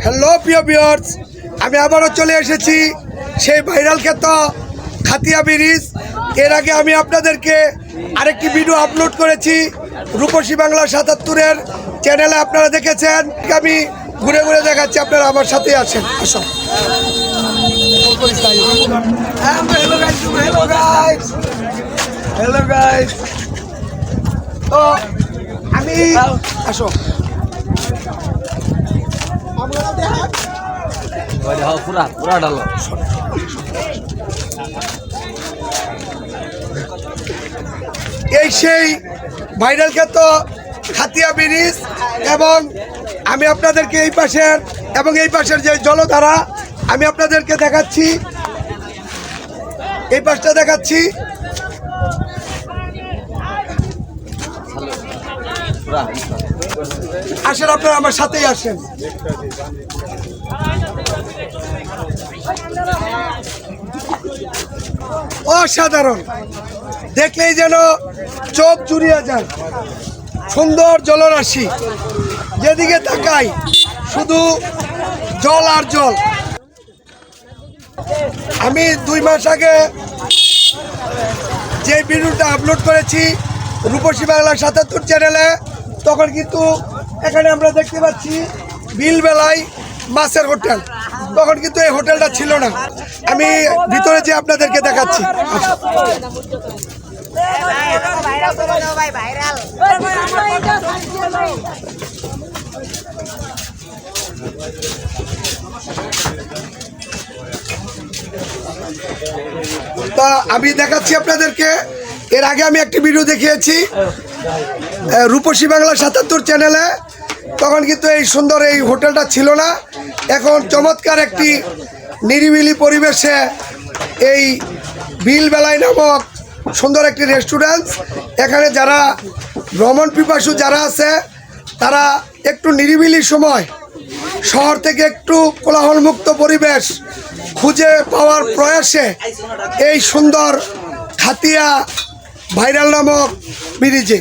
Hello প্রিয় viewers, আমি আবারও চলে এসেছি সেই ভাইরাল খ্যাত খাতিয়া ব্রিজ। এর আগে আমি আপনাদেরকে আরেকটি ভিডিও আপলোড করেছি রূপসী বাংলা ৭৭-এর চ্যানেলে, আপনারা দেখেছেন। আমি ঘুরে ঘুরে দেখাচ্ছি, আপনারা আমার সাথে আছেন। আসো। হ্যালো গাইস, তো আমি আসো এই সেই ভাইরাল খ্যাত খাতিয়া ব্রিজ, এবং আমি আপনাদেরকে এই পাশের এবং এই পাশের যে জলধারা আমি আপনাদেরকে দেখাচ্ছি, এই পাশটা দেখাচ্ছি। আসেন, আপনারা আমার সাথেই আসেন। অসাধারণ, দেখলেই যেন চোখ জুড়িয়ে যায়। সুন্দর জলরাশি, যেদিকে তাকাই শুধু জল আর জল। আমি 2 মাস আগে যে ভিডিওটা আপলোড করেছি রূপসী বাংলা ৭৭ চ্যানেলে, তখন কিন্তু এখানে আমরা দেখতে পাচ্ছি বিলবেলায় মাছের হোটেল। তখন কিন্তু এই হোটেলটা ছিল না। আমি ভিতরে যে আপনাদেরকে দেখাচ্ছি। তা আমি দেখাচ্ছি আপনাদেরকে। এর আগে আমি একটি ভিডিও দেখিয়েছি রূপসী বাংলা ৭৭ চ্যানেলে, তখন কিন্তু এই সুন্দর এই হোটেলটা ছিল না। এখন চমৎকার একটি নিরিবিলি পরিবেশে এই বিলবেলায় নামক সুন্দর একটি রেস্টুরেন্ট। এখানে যারা ভ্রমণ পিপাসু যারা আছে, তারা একটু নিরিবিলি সময় শহর থেকে একটু কোলাহলমুক্ত পরিবেশ খুঁজে পাওয়ার প্রয়াসে এই সুন্দর খাতিয়া ভাইরাল নামক ব্রিজে